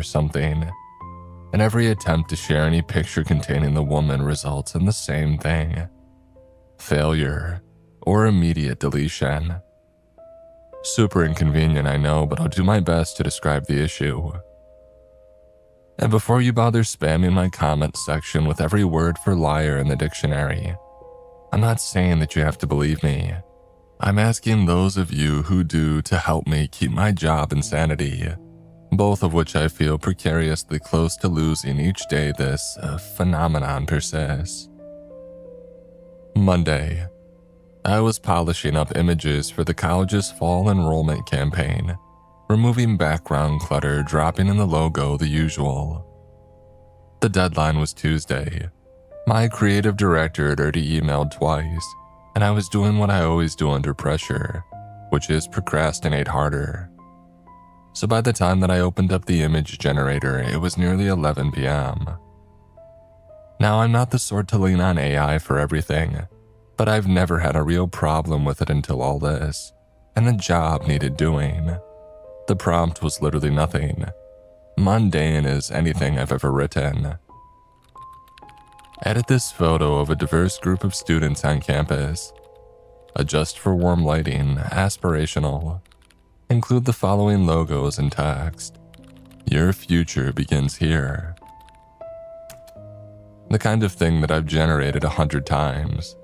something, and every attempt to share any picture containing the woman results in the same thing: failure or immediate deletion. Super inconvenient, I know, but I'll do my best to describe the issue. And before you bother spamming my comment section with every word for liar in the dictionary, I'm not saying that you have to believe me. I'm asking those of you who do to help me keep my job and sanity, both of which I feel precariously close to losing each day this phenomenon persists. Monday, I was polishing up images for the college's fall enrollment campaign, removing background clutter, dropping in the logo, the usual. The deadline was Tuesday. My creative director had already emailed twice, and I was doing what I always do under pressure, which is procrastinate harder. So by the time that I opened up the image generator, it was nearly 11 p.m. Now, I'm not the sort to lean on AI for everything, but I've never had a real problem with it until all this, and the job needed doing. The prompt was literally nothing. Mundane as anything I've ever written. Edit this photo of a diverse group of students on campus. Adjust for warm lighting, aspirational. Include the following logos and text. Your future begins here. The kind of thing that I've generated 100 times.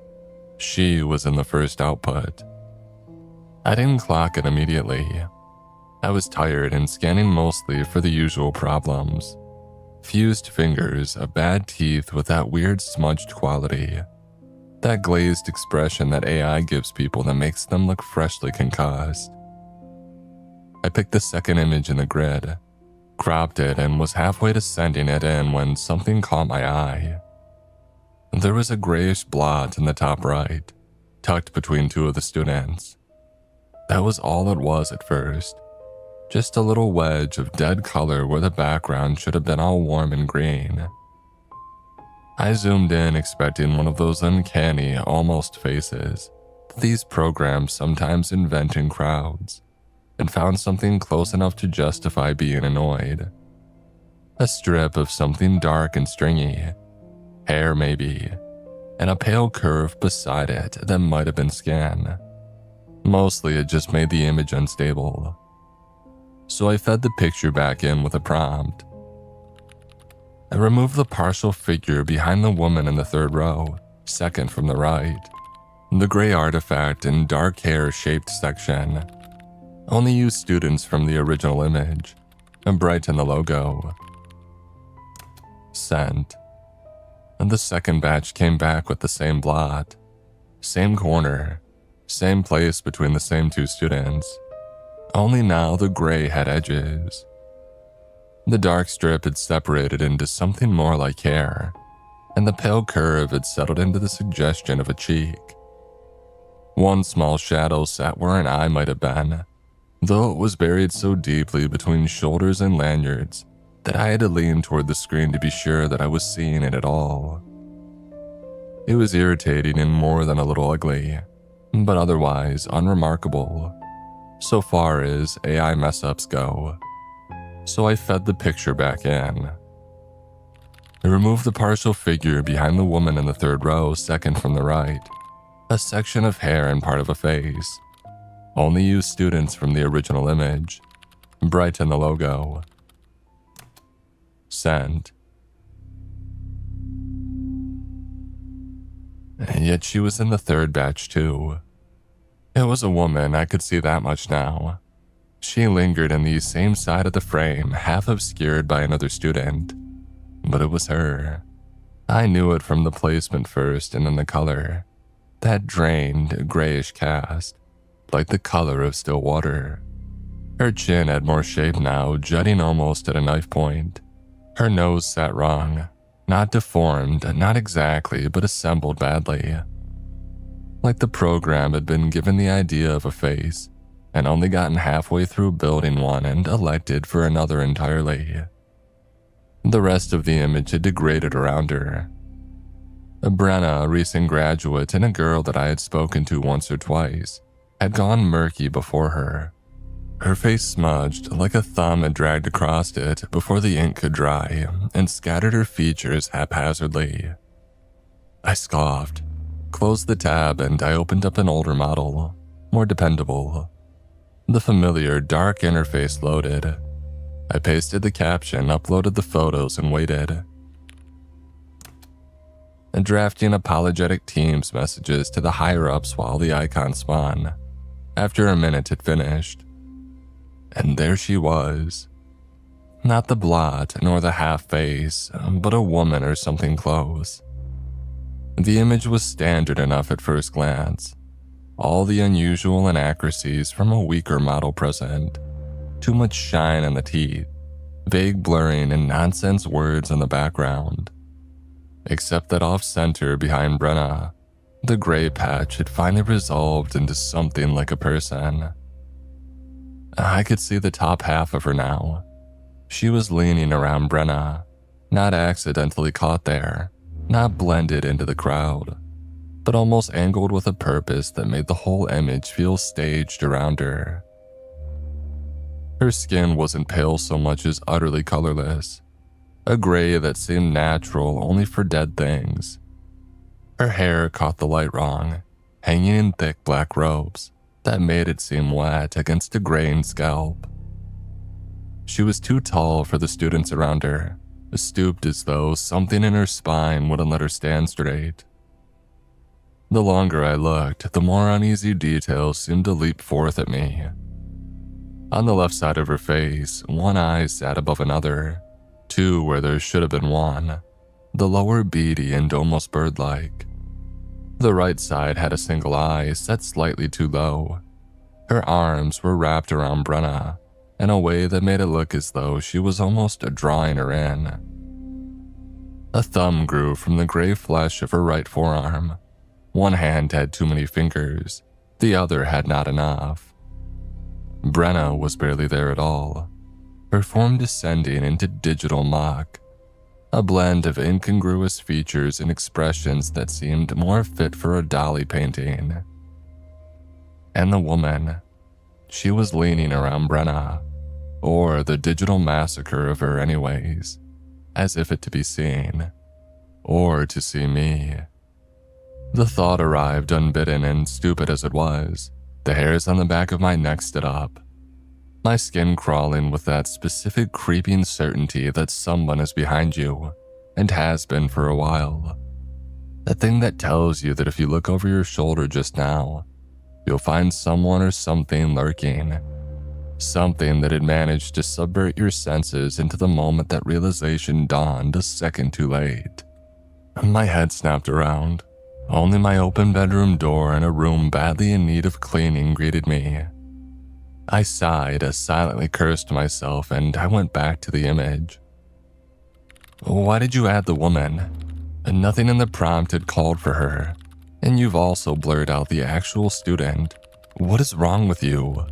She was in the first output. I didn't clock it immediately. I was tired and scanning mostly for the usual problems. Fused fingers, bad teeth with that weird smudged quality. That glazed expression that AI gives people that makes them look freshly concussed. I picked the second image in the grid, cropped it, and was halfway to sending it in when something caught my eye. There was a grayish blot in the top right, tucked between two of the students. That was all it was at first. Just a little wedge of dead color where the background should have been all warm and green. I zoomed in expecting one of those uncanny, almost faces that these programs sometimes invent in crowds, and found something close enough to justify being annoyed. A strip of something dark and stringy, hair maybe, and a pale curve beside it that might have been skin. Mostly it just made the image unstable. So I fed the picture back in with a prompt. I removed the partial figure behind the woman in the third row, second from the right. The gray artifact and dark hair-shaped section. Only used students from the original image, and brighten the logo. Sent. And the second batch came back with the same blot. Same corner. Same place between the same two students. Only now the gray had edges. The dark strip had separated into something more like hair, and the pale curve had settled into the suggestion of a cheek. One small shadow sat where an eye might have been, though it was buried so deeply between shoulders and lanyards that I had to lean toward the screen to be sure that I was seeing it at all. It was irritating and more than a little ugly, but otherwise unremarkable, so far as AI mess-ups go. So I fed the picture back in. I removed the partial figure behind the woman in the third row, second from the right. A section of hair and part of a face. Only used students from the original image. Brighten the logo. Send. And yet she was in the third batch too. It was a woman, I could see that much now. She lingered in the same side of the frame, half obscured by another student. But it was her. I knew it from the placement first and then the color. That drained, grayish cast, like the color of still water. Her chin had more shape now, jutting almost at a knife point. Her nose sat wrong. Not deformed, not exactly, but assembled badly. Like the program had been given the idea of a face, and only gotten halfway through building one and elected for another entirely. The rest of the image had degraded around her. Brenna, a recent graduate and a girl that I had spoken to once or twice, had gone murky before her. Her face smudged like a thumb had dragged across it before the ink could dry and scattered her features haphazardly. I scoffed, closed the tab, and I opened up an older model, more dependable. The familiar dark interface loaded. I pasted the caption, uploaded the photos, and waited. And drafting apologetic Teams messages to the higher-ups while the icon spun. After a minute, it finished. And there she was. Not the blot nor the half-face, but a woman or something close. The image was standard enough at first glance. All the unusual inaccuracies from a weaker model present. Too much shine on the teeth, vague blurring, and nonsense words in the background. Except that off-center behind Brenna, the gray patch had finally resolved into something like a person. I could see the top half of her now. She was leaning around Brenna, not accidentally caught there, not blended into the crowd, but almost angled with a purpose that made the whole image feel staged around her. Her skin wasn't pale so much as utterly colorless, a gray that seemed natural only for dead things. Her hair caught the light wrong, hanging in thick black ropes that made it seem wet against a graying scalp. She was too tall for the students around her, stooped as though something in her spine wouldn't let her stand straight. The longer I looked, the more uneasy details seemed to leap forth at me. On the left side of her face, one eye sat above another, two where there should have been one, the lower beady and almost bird-like. The right side had a single eye set slightly too low. Her arms were wrapped around Brenna in a way that made it look as though she was almost drawing her in. A thumb grew from the gray flesh of her right forearm. One hand had too many fingers, the other had not enough. Brenna was barely there at all, her form descending into digital mock, a blend of incongruous features and expressions that seemed more fit for a dolly painting. And the woman, she was leaning around Brenna, or the digital massacre of her anyways, as if it to be seen, or to see me. The thought arrived unbidden, and stupid as it was, the hairs on the back of my neck stood up, my skin crawling with that specific creeping certainty that someone is behind you, and has been for a while. That thing that tells you that if you look over your shoulder just now, you'll find someone or something lurking. Something that had managed to subvert your senses into the moment that realization dawned a second too late. My head snapped around. Only my open bedroom door and a room badly in need of cleaning greeted me. I sighed as silently cursed myself, and I went back to the image. Why did you add the woman? Nothing in the prompt had called for her, and you've also blurred out the actual student. What is wrong with you?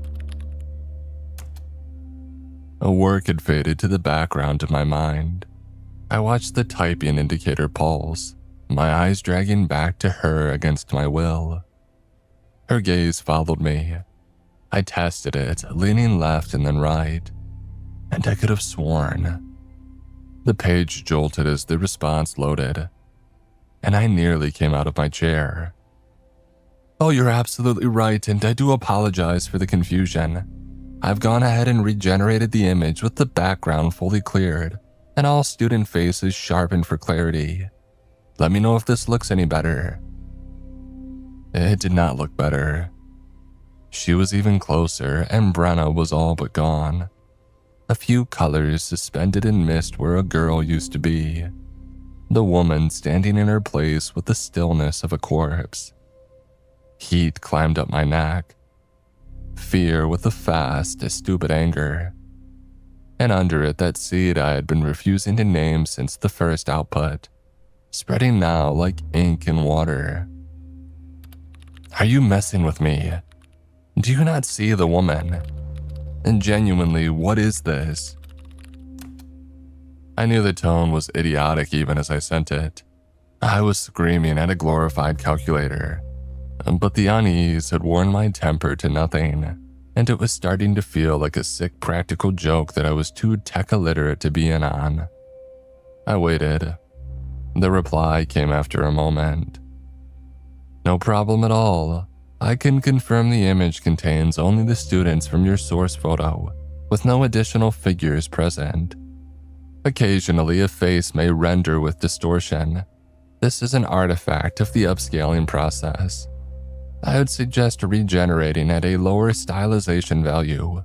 A work had faded to the background of my mind. I watched the typing indicator pulse, my eyes dragging back to her against my will. Her gaze followed me. I tested it, leaning left and then right, and I could have sworn. The page jolted as the response loaded, and I nearly came out of my chair. Oh, you're absolutely right, and I do apologize for the confusion. I've gone ahead and regenerated the image with the background fully cleared and all student faces sharpened for clarity. Let me know if this looks any better. It did not look better. She was even closer, and Brenna was all but gone. A few colors suspended in mist where a girl used to be. The woman standing in her place with the stillness of a corpse. Heat climbed up my neck. Fear with a fast, stupid anger. And under it, that seed I had been refusing to name since the first output, spreading now like ink in water. Are you messing with me? Do you not see the woman? And genuinely, what is this? I knew the tone was idiotic even as I sent it. I was screaming at a glorified calculator, but the unease had worn my temper to nothing, and it was starting to feel like a sick practical joke that I was too tech-illiterate to be in on. I waited. The reply came after a moment. "No problem at all. I can confirm the image contains only the students from your source photo, with no additional figures present. Occasionally, a face may render with distortion. This is an artifact of the upscaling process. I would suggest regenerating at a lower stylization value.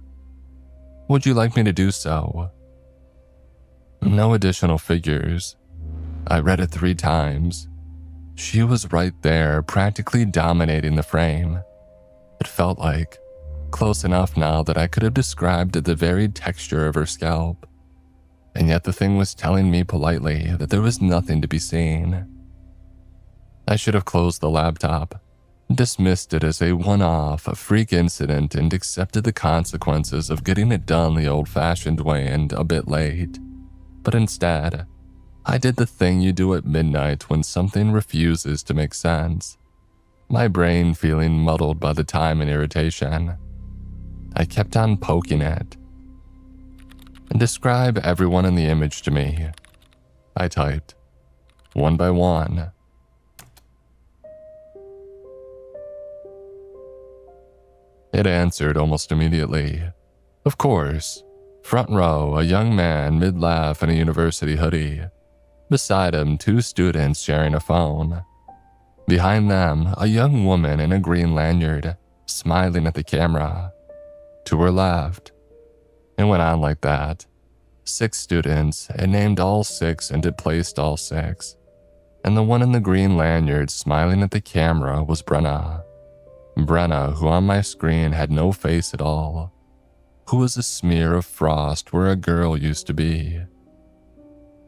Would you like me to do so?" No additional figures. I read it 3 times. She was right there, practically dominating the frame. It felt like close enough now that I could have described the varied texture of her scalp. And yet the thing was telling me politely that there was nothing to be seen. I should have closed the laptop, dismissed it as a one-off, freak incident, and accepted the consequences of getting it done the old-fashioned way and a bit late. But instead, I did the thing you do at midnight when something refuses to make sense, my brain feeling muddled by the time and irritation. I kept on poking it. "Describe everyone in the image to me," I typed, one by one. It answered almost immediately. Of course. Front row, a young man mid-laugh in a university hoodie. Beside him, 2 students sharing a phone. Behind them, a young woman in a green lanyard, smiling at the camera. To her left. It went on like that. 6 students, it named all 6 and it placed all 6. And the one in the green lanyard smiling at the camera was Brenna. Brenna, who on my screen had no face at all. Who was a smear of frost where a girl used to be.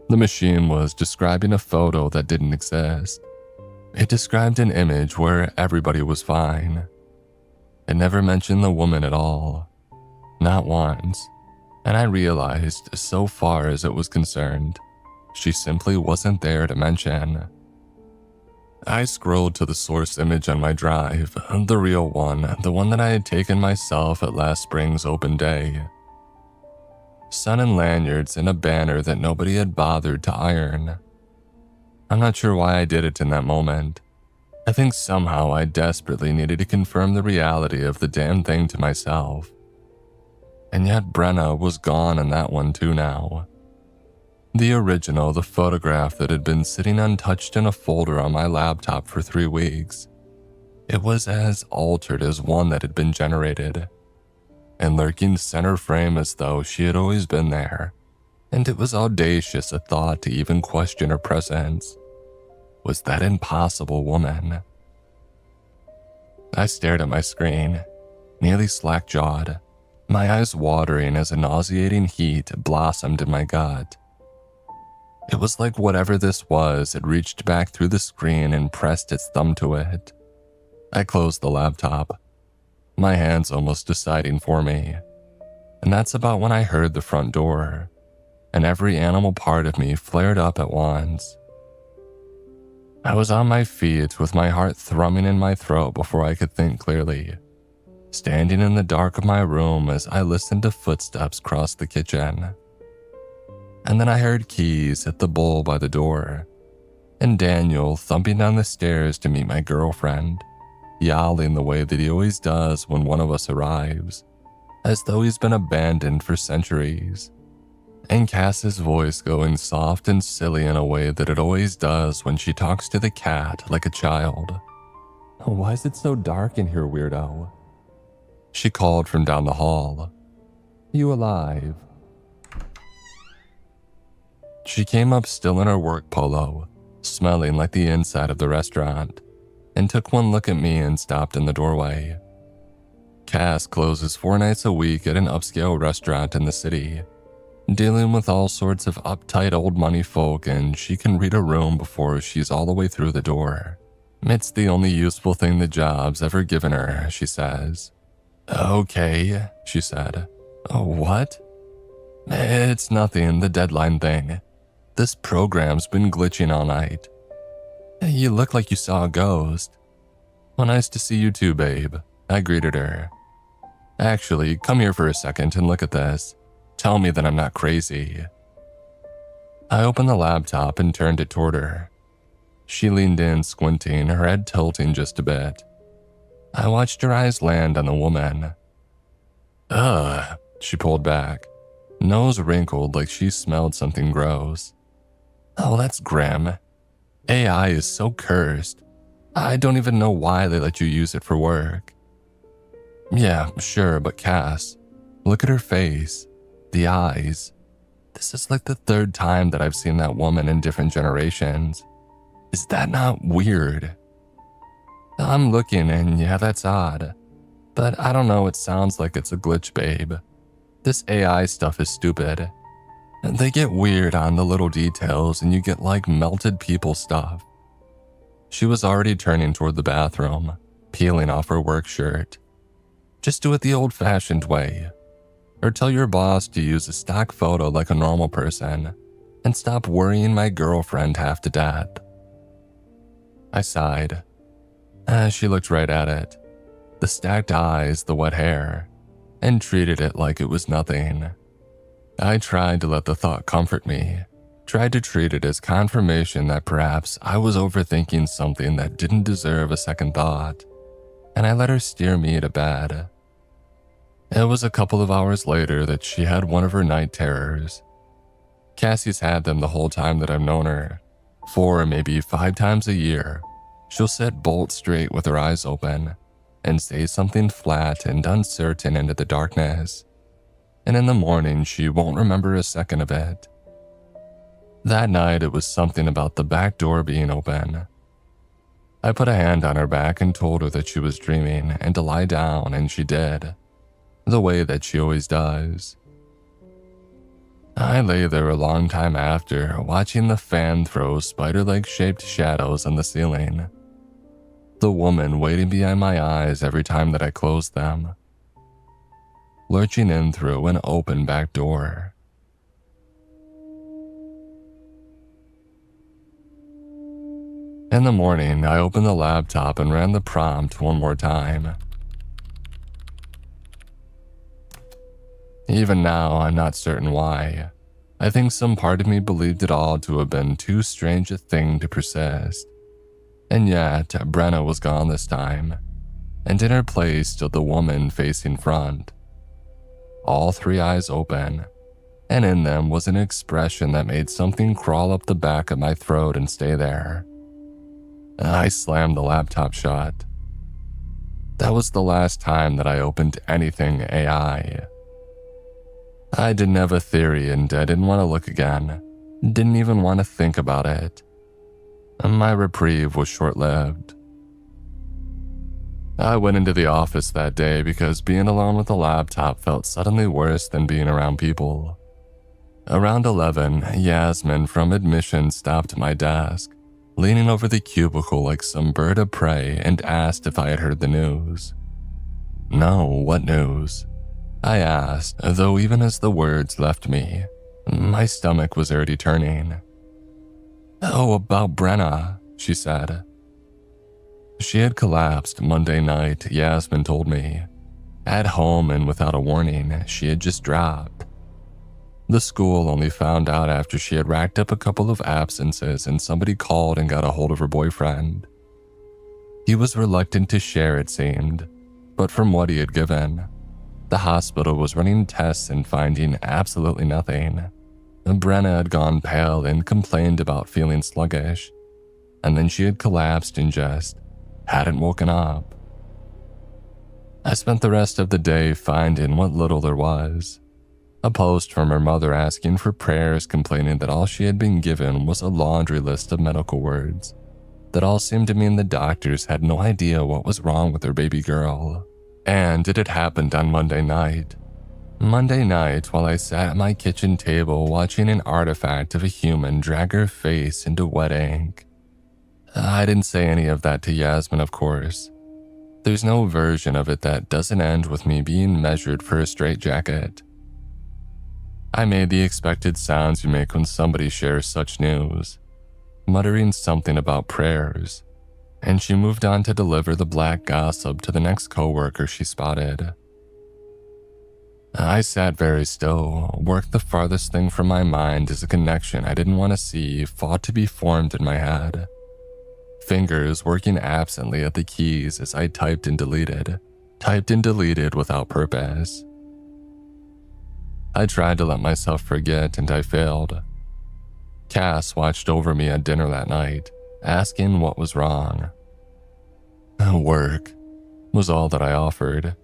The machine was describing a photo that didn't exist. It described an image where everybody was fine. It never mentioned the woman at all. Not once. And I realized, so far as it was concerned, she simply wasn't there to mention. I scrolled to the source image on my drive, the real one, the one that I had taken myself at last spring's open day. Sun and lanyards and a banner that nobody had bothered to iron. I'm not sure why I did it in that moment. I think somehow I desperately needed to confirm the reality of the damn thing to myself. And yet Brenna was gone in that one too now. The original, the photograph that had been sitting untouched in a folder on my laptop for 3 weeks. It was as altered as one that had been generated, and lurking center frame as though she had always been there, and it was audacious a thought to even question her presence. Was that impossible woman? I stared at my screen, nearly slack-jawed, my eyes watering as a nauseating heat blossomed in my gut. It was like whatever this was had reached back through the screen and pressed its thumb to it. I closed the laptop, my hands almost deciding for me. And that's about when I heard the front door, and every animal part of me flared up at once. I was on my feet with my heart thrumming in my throat before I could think clearly, standing in the dark of my room as I listened to footsteps cross the kitchen. And then I heard keys hit the bowl by the door, and Daniel thumping down the stairs to meet my girlfriend, yowling the way that he always does when one of us arrives, as though he's been abandoned for centuries, and Cass's voice going soft and silly in a way that it always does when she talks to the cat like a child. "Why is it so dark in here, weirdo?" she called from down the hall. "You alive?" She came up still in her work polo, smelling like the inside of the restaurant, and took one look at me and stopped in the doorway. Cass closes 4 nights a week at an upscale restaurant in the city, dealing with all sorts of uptight old money folk, and she can read a room before she's all the way through the door. It's the only useful thing the job's ever given her, she says. "Okay," she said. "Oh, what?" "It's nothing, the deadline thing. This program's been glitching all night." "You look like you saw a ghost." "Well, nice to see you too, babe," I greeted her. Actually, come here for a second and look at this. Tell me that I'm not crazy." I opened the laptop and turned it toward her. She leaned in, squinting, her head tilting just a bit. I watched her eyes land on the woman. "Ugh," she pulled back, nose wrinkled like she smelled something gross. "Oh, that's grim. AI is so cursed. I don't even know why they let you use it for work." "Yeah, sure, but Cass, look at her face, the eyes. This is like the third time that I've seen that woman in different generations. Is that not weird?" I'm looking and yeah, that's odd. But I don't know, it sounds like it's a glitch, babe. This AI stuff is stupid. They get weird on the little details and you get like melted people stuff. She was already turning toward the bathroom, peeling off her work shirt. "Just do it the old-fashioned way. Or tell your boss to use a stock photo like a normal person and stop worrying my girlfriend half to death." I sighed. She looked right at it, the stacked eyes, the wet hair, and treated it like it was nothing. I tried to let the thought comfort me, tried to treat it as confirmation that perhaps I was overthinking something that didn't deserve a second thought, and I let her steer me to bed. It was a couple of hours later that she had one of her night terrors. Cassie's had them the whole time that I've known her. 4 or maybe 5 times a year, she'll sit bolt straight with her eyes open and say something flat and uncertain into the darkness. And in the morning, she won't remember a second of it. That night, it was something about the back door being open. I put a hand on her back and told her that she was dreaming and to lie down, and she did, the way that she always does. I lay there a long time after, watching the fan throw spider-leg shaped shadows on the ceiling. The woman waiting behind my eyes every time that I closed them, lurching in through an open back door. In the morning, I opened the laptop and ran the prompt one more time. Even now, I'm not certain why. I think some part of me believed it all to have been too strange a thing to persist. And yet, Brenna was gone this time, and in her place stood the woman facing front. All 3 eyes open, and in them was an expression that made something crawl up the back of my throat and stay there. I slammed the laptop shut. That was the last time that I opened anything AI. I didn't have a theory and I didn't want to look again. Didn't even want to think about it. My reprieve was short-lived. I went into the office that day because being alone with the laptop felt suddenly worse than being around people. Around 11, Yasmin from admissions stopped at my desk, leaning over the cubicle like some bird of prey, and asked if I had heard the news. "No, what news?" I asked, though even as the words left me, my stomach was already turning. "Oh, about Brenna," she said. She had collapsed Monday night, Yasmin told me. At home and without a warning, she had just dropped. The school only found out after she had racked up a couple of absences and somebody called and got a hold of her boyfriend. He was reluctant to share, it seemed, but from what he had given, the hospital was running tests and finding absolutely nothing. Brenna had gone pale and complained about feeling sluggish, and then she had collapsed and just hadn't woken up. I spent the rest of the day finding what little there was. A post from her mother asking for prayers, complaining that all she had been given was a laundry list of medical words that all seemed to mean the doctors had no idea what was wrong with their baby girl. And it had happened on Monday night. Monday night, while I sat at my kitchen table watching an artifact of a human drag her face into wet ink. I didn't say any of that to Yasmin, of course. There's no version of it that doesn't end with me being measured for a straitjacket. I made the expected sounds you make when somebody shares such news, muttering something about prayers, and she moved on to deliver the black gossip to the next coworker she spotted. I sat very still, worked the farthest thing from my mind as a connection I didn't want to see fought to be formed in my head. Fingers working absently at the keys as I typed and deleted without purpose. I tried to let myself forget and I failed. Cass watched over me at dinner that night, asking what was wrong. Work was all that I offered,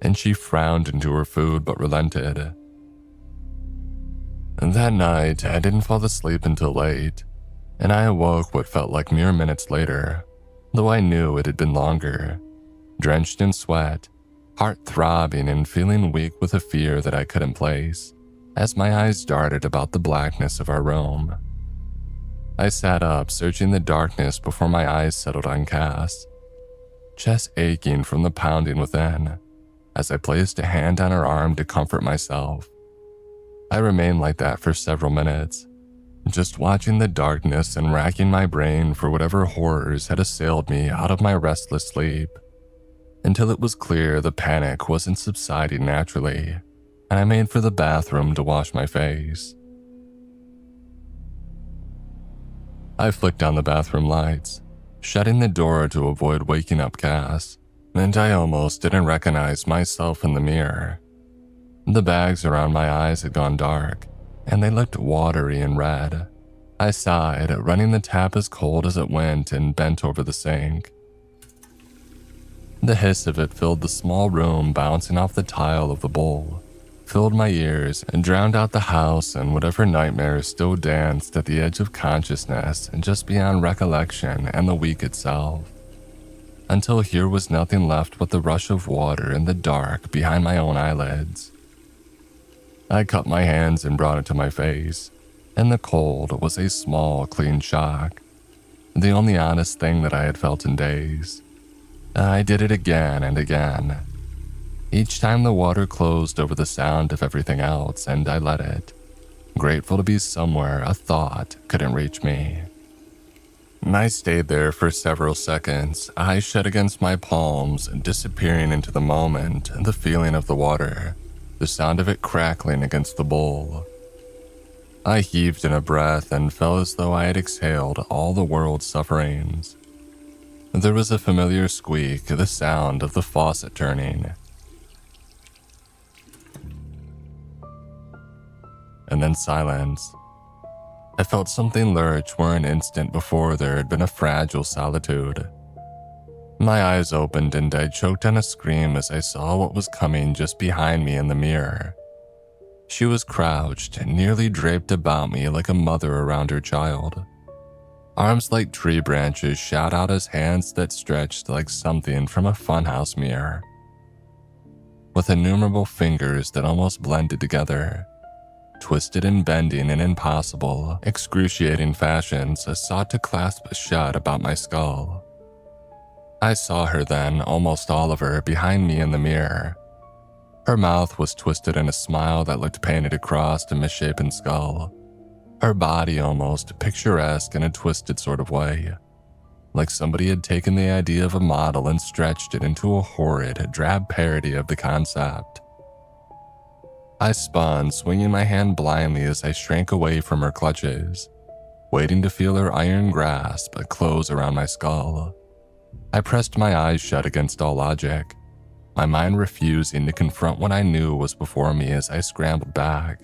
and she frowned into her food but relented. That night, I didn't fall asleep until late, and I awoke what felt like mere minutes later, though I knew it had been longer, drenched in sweat, heart throbbing and feeling weak with a fear that I couldn't place, as my eyes darted about the blackness of our room. I sat up, searching the darkness before my eyes settled on Cass, chest aching from the pounding within, as I placed a hand on her arm to comfort myself. I remained like that for several minutes, just watching the darkness and racking my brain for whatever horrors had assailed me out of my restless sleep, until it was clear the panic wasn't subsiding naturally, and I made for the bathroom to wash my face. I flicked on the bathroom lights, shutting the door to avoid waking up Cass, and I almost didn't recognize myself in the mirror. The bags around my eyes had gone dark, and they looked watery and red. I sighed, running the tap as cold as it went, and bent over the sink. The hiss of it filled the small room, bouncing off the tile of the bowl, filled my ears, and drowned out the house and whatever nightmares still danced at the edge of consciousness and just beyond recollection and the week itself. Until here was nothing left but the rush of water in the dark behind my own eyelids. I cupped my hands and brought it to my face, and the cold was a small, clean shock, the only honest thing that I had felt in days. I did it again and again. Each time the water closed over the sound of everything else, and I let it, grateful to be somewhere a thought couldn't reach me. I stayed there for several seconds, eyes shut against my palms, disappearing into the moment, the feeling of the water, the sound of it crackling against the bowl. I heaved in a breath and felt as though I had exhaled all the world's sufferings. There was a familiar squeak, the sound of the faucet turning. And then silence. I felt something lurch where an instant before there had been a fragile solitude. My eyes opened and I choked on a scream as I saw what was coming just behind me in the mirror. She was crouched, nearly draped about me like a mother around her child. Arms like tree branches shot out as hands that stretched like something from a funhouse mirror, with innumerable fingers that almost blended together, twisted and bending in impossible, excruciating fashions, sought to clasp shut about my skull. I saw her then, almost all of her, behind me in the mirror. Her mouth was twisted in a smile that looked painted across a misshapen skull. Her body almost picturesque in a twisted sort of way, like somebody had taken the idea of a model and stretched it into a horrid, drab parody of the concept. I spun, swinging my hand blindly as I shrank away from her clutches, waiting to feel her iron grasp close around my skull. I pressed my eyes shut against all logic, my mind refusing to confront what I knew was before me as I scrambled back,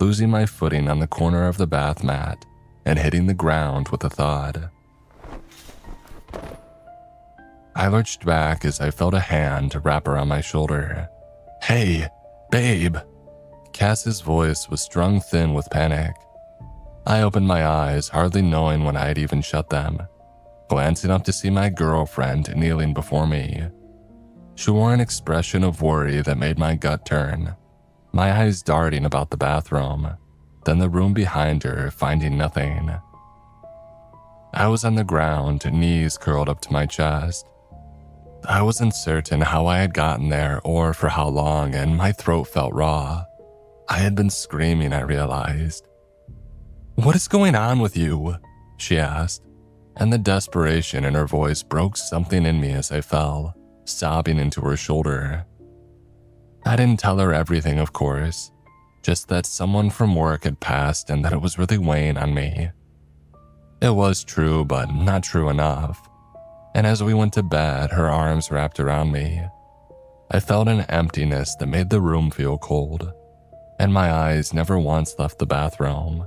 losing my footing on the corner of the bath mat and hitting the ground with a thud. I lurched back as I felt a hand wrap around my shoulder. "Hey, babe." Cass's voice was strung thin with panic. I opened my eyes, hardly knowing when I had even shut them, glancing up to see my girlfriend kneeling before me. She wore an expression of worry that made my gut turn, my eyes darting about the bathroom, then the room behind her, finding nothing. I was on the ground, knees curled up to my chest. I wasn't certain how I had gotten there or for how long, and my throat felt raw. I had been screaming, I realized. "What is going on with you?" she asked, and the desperation in her voice broke something in me as I fell, sobbing into her shoulder. I didn't tell her everything, of course, just that someone from work had passed and that it was really weighing on me. It was true, but not true enough. And as we went to bed, her arms wrapped around me. I felt an emptiness that made the room feel cold, and my eyes never once left the bathroom.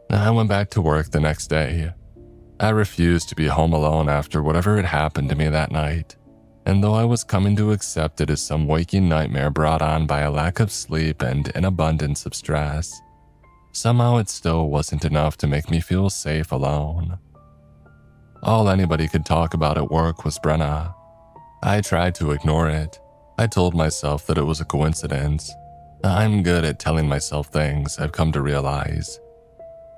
I went back to work the next day. I refused to be home alone after whatever had happened to me that night, and though I was coming to accept it as some waking nightmare brought on by a lack of sleep and an abundance of stress, somehow it still wasn't enough to make me feel safe alone. All anybody could talk about at work was Brenna. I tried to ignore it. I told myself that it was a coincidence. I'm good at telling myself things, I've come to realize.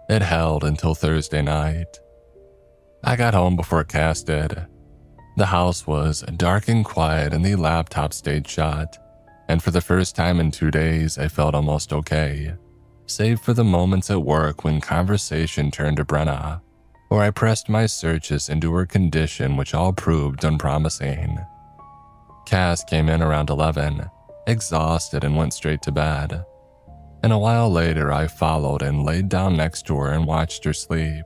It held until Thursday night. I got home before Cass did. The house was dark and quiet and the laptop stayed shut, and for the first time in 2 days I felt almost okay, save for the moments at work when conversation turned to Brenna, or I pressed my searches into her condition, which all proved unpromising. Cass came in around 11, exhausted, and went straight to bed. And a while later I followed and laid down next to her and watched her sleep.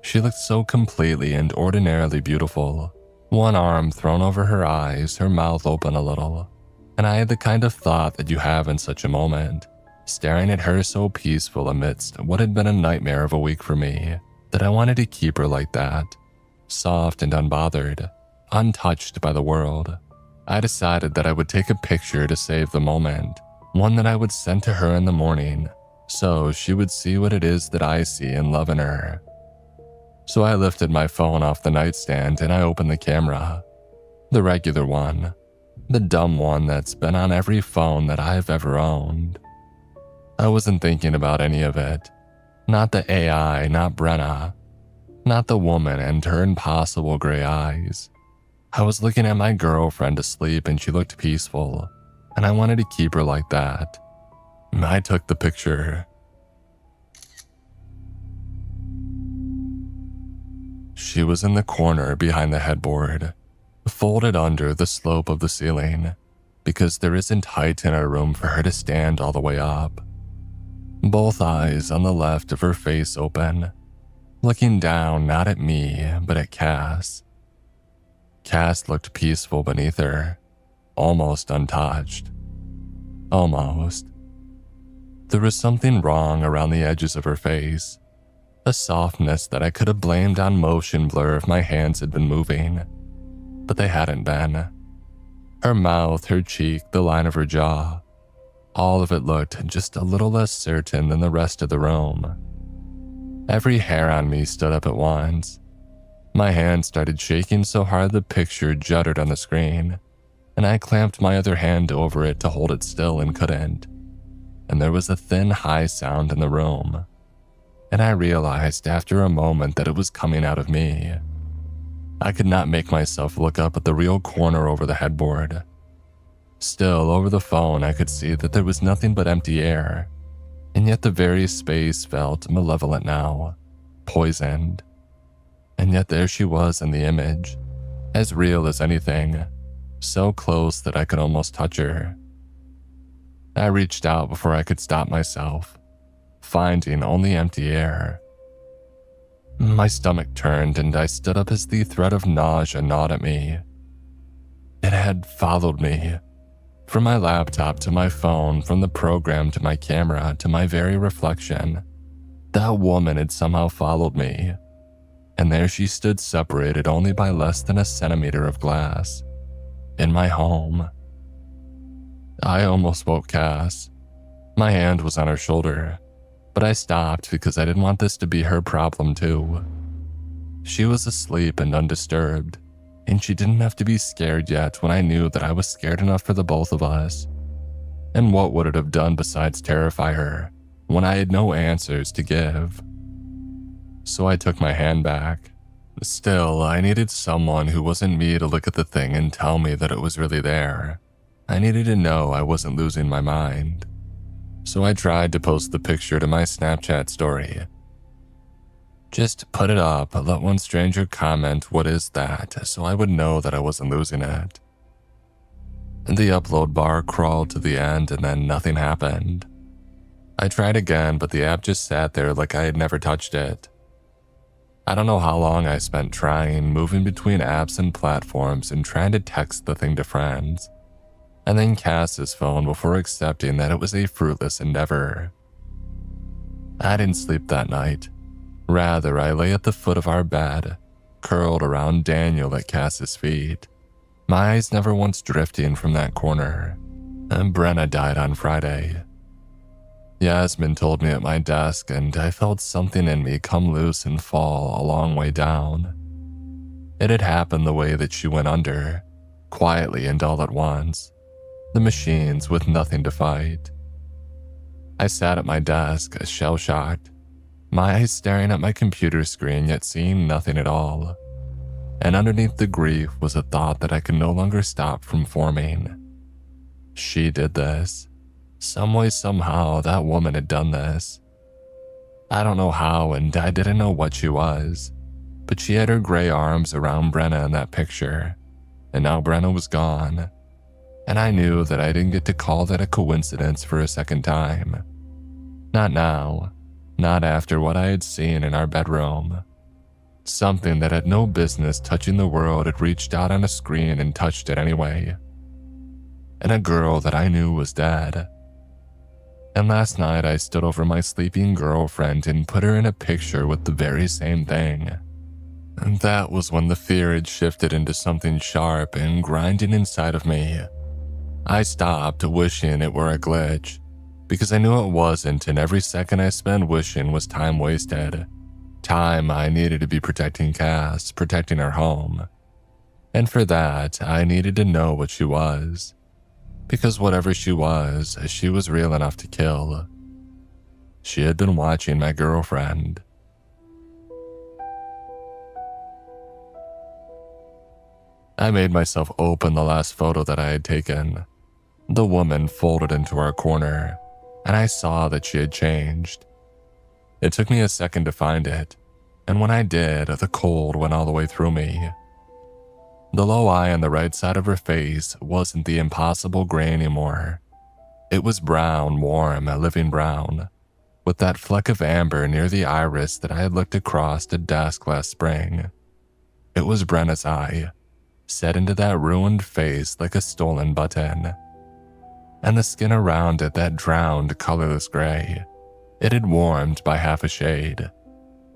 She looked so completely and ordinarily beautiful, one arm thrown over her eyes, her mouth open a little, and I had the kind of thought that you have in such a moment, staring at her so peaceful amidst what had been a nightmare of a week for me, that I wanted to keep her like that, soft and unbothered, untouched by the world. I decided that I would take a picture to save the moment, one that I would send to her in the morning, so she would see what it is that I see and love in her. So I lifted my phone off the nightstand and I opened the camera. The regular one. The dumb one that's been on every phone that I've ever owned. I wasn't thinking about any of it. Not the AI, not Brenna. Not the woman and her impossible gray eyes. I was looking at my girlfriend asleep and she looked peaceful, and I wanted to keep her like that. I took the picture. She was in the corner behind the headboard, folded under the slope of the ceiling, because there isn't height in our room for her to stand all the way up. Both eyes on the left of her face open, looking down not at me, but at Cass. Cass looked peaceful beneath her, almost untouched. Almost. There was something wrong around the edges of her face, a softness that I could have blamed on motion blur if my hands had been moving, but they hadn't been. Her mouth, her cheek, the line of her jaw, all of it looked just a little less certain than the rest of the room. Every hair on me stood up at once. My hand started shaking so hard the picture juddered on the screen, and I clamped my other hand over it to hold it still and couldn't. And there was a thin, high sound in the room. And I realized after a moment that it was coming out of me. I could not make myself look up at the real corner over the headboard. Still, over the phone, I could see that there was nothing but empty air, and yet the very space felt malevolent now, poisoned. And yet there she was in the image, as real as anything, so close that I could almost touch her. I reached out before I could stop myself, finding only empty air. My stomach turned and I stood up as the threat of nausea gnawed at me. It had followed me. From my laptop to my phone, from the program to my camera to my very reflection. That woman had somehow followed me. And there she stood, separated only by less than a centimeter of glass. In my home. I almost woke Cass. My hand was on her shoulder, but I stopped because I didn't want this to be her problem too. She was asleep and undisturbed, and she didn't have to be scared yet when I knew that I was scared enough for the both of us. And what would it have done besides terrify her when I had no answers to give? So I took my hand back. Still, I needed someone who wasn't me to look at the thing and tell me that it was really there. I needed to know I wasn't losing my mind. So I tried to post the picture to my Snapchat story. Just put it up, let one stranger comment, "What is that?" so I would know that I wasn't losing it. The upload bar crawled to the end and then nothing happened. I tried again, but the app just sat there like I had never touched it. I don't know how long I spent trying, moving between apps and platforms and trying to text the thing to friends, and then cast his phone before accepting that it was a fruitless endeavor. I didn't sleep that night. Rather, I lay at the foot of our bed, curled around Daniel at Cass's feet, my eyes never once drifting from that corner. And Brenna died on Friday. Yasmin told me at my desk, and I felt something in me come loose and fall a long way down. It had happened the way that she went under, quietly and all at once, the machines with nothing to fight. I sat at my desk, shell-shocked, my eyes staring at my computer screen yet seeing nothing at all. And underneath the grief was a thought that I could no longer stop from forming. She did this. Some way, somehow, that woman had done this. I don't know how, and I didn't know what she was, but she had her gray arms around Brenna in that picture, and now Brenna was gone. And I knew that I didn't get to call that a coincidence for a second time. Not now, not after what I had seen in our bedroom. Something that had no business touching the world had reached out on a screen and touched it anyway. And a girl that I knew was dead. And last night I stood over my sleeping girlfriend and put her in a picture with the very same thing. And that was when the fear had shifted into something sharp and grinding inside of me. I stopped wishing it were a glitch, because I knew it wasn't, and every second I spent wishing was time wasted. Time I needed to be protecting Cass, protecting our home. And for that, I needed to know what she was. Because whatever she was real enough to kill. She had been watching my girlfriend. I made myself open the last photo that I had taken. The woman folded into our corner, and I saw that she had changed. It took me a second to find it, and when I did, the cold went all the way through me. The low eye on the right side of her face wasn't the impossible gray anymore. It was brown, warm, a living brown, with that fleck of amber near the iris that I had looked across a desk last spring. It was Brenna's eye, set into that ruined face like a stolen button. And the skin around it that drowned colorless gray. It had warmed by half a shade,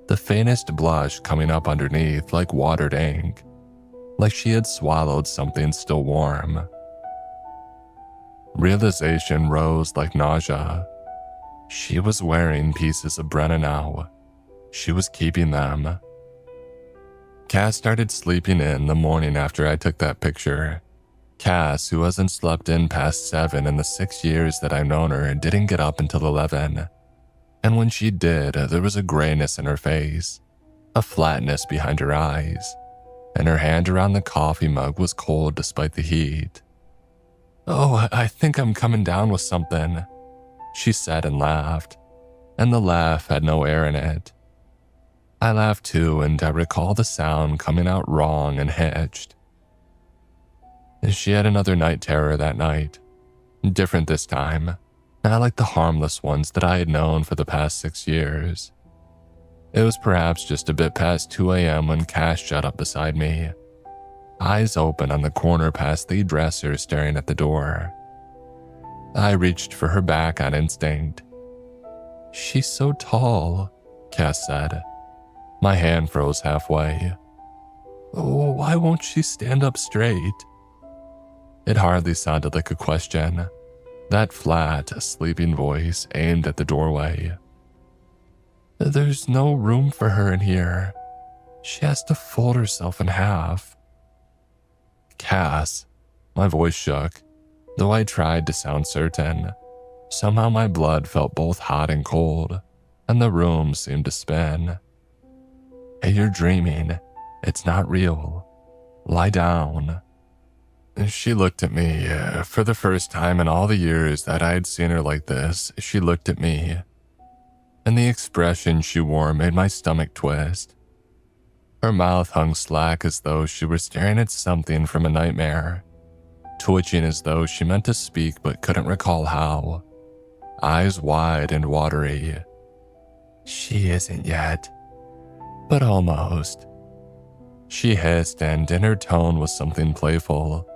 the faintest blush coming up underneath like watered ink, like she had swallowed something still warm. Realization rose like nausea. She was wearing pieces of Brenna now. She was keeping them. Cass started sleeping in the morning after I took that picture. Cass, who hasn't slept in past 7 in the 6 years that I've known her, didn't get up until 11. And when she did, there was a grayness in her face, a flatness behind her eyes, and her hand around the coffee mug was cold despite the heat. "Oh, I think I'm coming down with something," she said and laughed, and the laugh had no air in it. I laughed too, and I recall the sound coming out wrong and hitched. She had another night terror that night. Different this time, not like the harmless ones that I had known for the past 6 years. It was perhaps just a bit past 2 a.m. when Cass shut up beside me, eyes open on the corner past the dresser staring at the door. I reached for her back on instinct. "She's so tall," Cass said. My hand froze halfway. "Oh, why won't she stand up straight?" It hardly sounded like a question. That flat, sleeping voice aimed at the doorway. "There's no room for her in here. She has to fold herself in half." "Cass," my voice shook, though I tried to sound certain. Somehow my blood felt both hot and cold, and the room seemed to spin. "Hey, you're dreaming. It's not real. Lie down." She looked at me. For the first time in all the years that I had seen her like this, she looked at me. And the expression she wore made my stomach twist. Her mouth hung slack as though she were staring at something from a nightmare. twitching as though she meant to speak but couldn't recall how, eyes wide and watery. "She isn't yet, but almost," she hissed, and in her tone was something playful,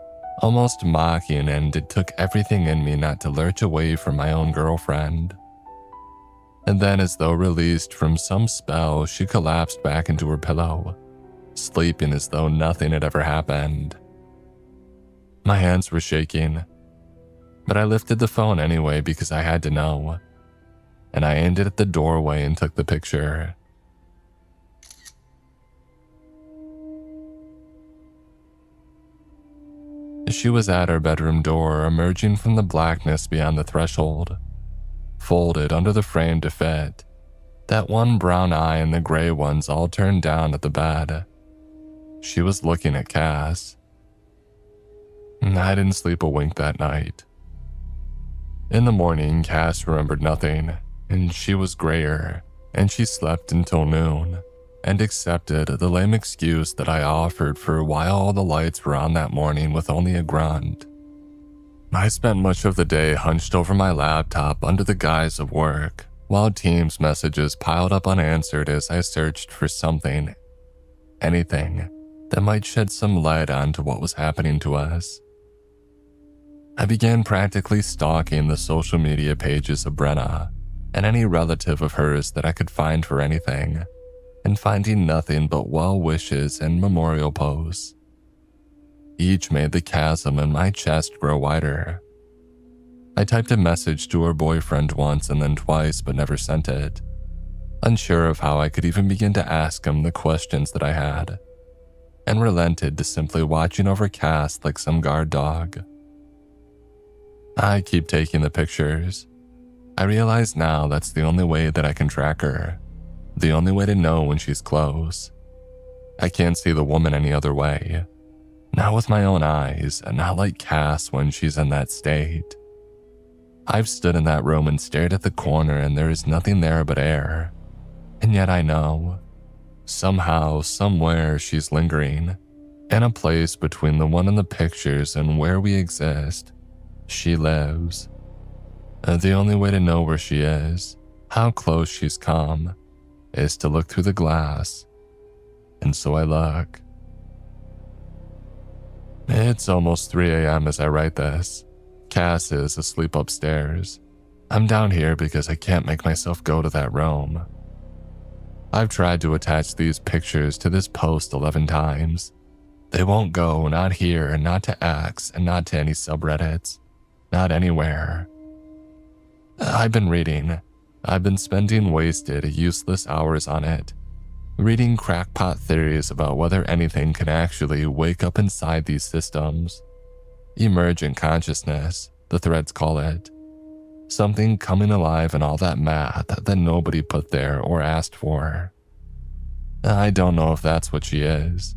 almost mocking, and it took everything in me not to lurch away from my own girlfriend. And then, as though released from some spell, she collapsed back into her pillow, sleeping as though nothing had ever happened. My hands were shaking, but I lifted the phone anyway because I had to know, and I aimed it at the doorway and took the picture. She was at her bedroom door, emerging from the blackness beyond the threshold, folded under the frame to fit, that one brown eye and the gray ones all turned down at the bed. She was looking at Cass. I didn't sleep a wink that night. In the morning, Cass remembered nothing, and she was grayer, and she slept until noon, and accepted the lame excuse that I offered for why all the lights were on that morning with only a grunt. I spent much of the day hunched over my laptop under the guise of work, while Teams messages piled up unanswered as I searched for something, anything, that might shed some light onto what was happening to us. I began practically stalking the social media pages of Brenna and any relative of hers that I could find for anything, and finding nothing but well wishes and memorial posts. Each made the chasm in my chest grow wider. I typed a message to her boyfriend once and then twice, but never sent it, unsure of how I could even begin to ask him the questions that I had, and relented to simply watching over Cass like some guard dog. I keep taking the pictures. I realize now that's the only way that I can track her, the only way to know when she's close. I can't see the woman any other way. Not with my own eyes, and not like Cass when she's in that state. I've stood in that room and stared at the corner, and there is nothing there but air. And yet I know, somehow, somewhere she's lingering, in a place between the one in the pictures and where we exist. She lives. The only way to know where she is, how close she's come, is to look through the glass. And so I look. It's almost 3 a.m. as I write this. Cass is asleep upstairs. I'm down here because I can't make myself go to that room. I've tried to attach these pictures to this post 11 times. They won't go, not here, not to X, and not to any subreddits. Not anywhere. I've been reading. I've been spending wasted, useless hours on it. Reading crackpot theories about whether anything can actually wake up inside these systems. Emergent consciousness, the threads call it. Something coming alive in all that math that nobody put there or asked for. I don't know if that's what she is.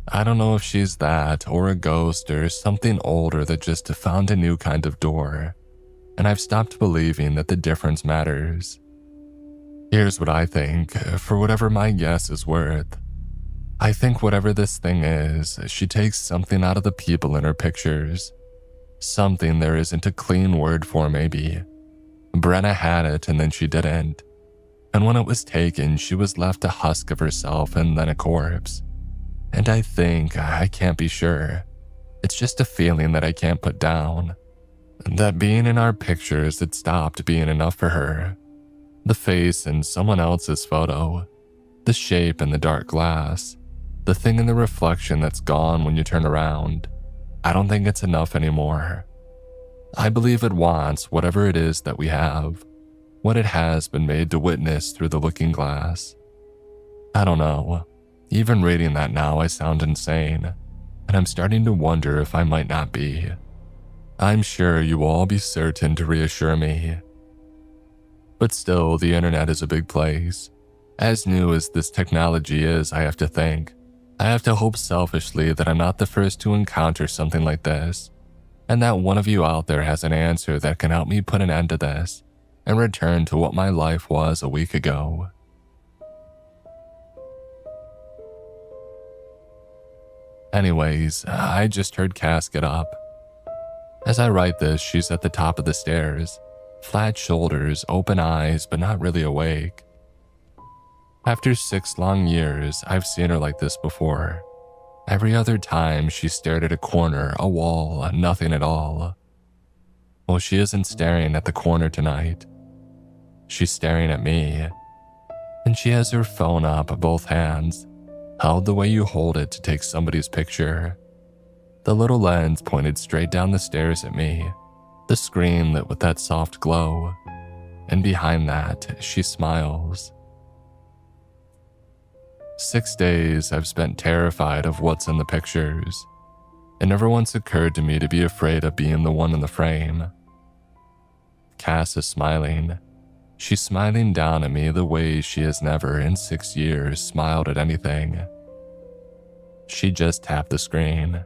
I don't know if she's that, or a ghost, or something older that just found a new kind of door, and I've stopped believing that the difference matters. Here's what I think, for whatever my guess is worth. I think whatever this thing is, she takes something out of the people in her pictures. Something there isn't a clean word for, maybe. Brenna had it and then she didn't. And when it was taken, she was left a husk of herself and then a corpse. And I think, I can't be sure, it's just a feeling that I can't put down. That being in our pictures had stopped being enough for her. The face in someone else's photo, the shape in the dark glass, the thing in the reflection that's gone when you turn around. I don't think it's enough anymore. I believe it wants whatever it is that we have, what it has been made to witness through the looking glass. I don't know. Even reading that now, I sound insane, and I'm starting to wonder if I might not be. I'm sure you will all be certain to reassure me. But still, the internet is a big place. As new as this technology is, I have to think. I have to hope selfishly that I'm not the first to encounter something like this, and that one of you out there has an answer that can help me put an end to this and return to what my life was a week ago. Anyways, I just heard Cass get up. As I write this, she's at the top of the stairs, flat shoulders, open eyes, but not really awake. After 6 long years, I've seen her like this before. Every other time, she stared at a corner, a wall, nothing at all. Well, she isn't staring at the corner tonight. She's staring at me, and she has her phone up, both hands, held the way you hold it to take somebody's picture. The little lens pointed straight down the stairs at me, the screen lit with that soft glow, and behind that, she smiles. 6 days I've spent terrified of what's in the pictures. It never once occurred to me to be afraid of being the one in the frame. Cass is smiling. She's smiling down at me the way she has never in 6 years smiled at anything. She just tapped the screen.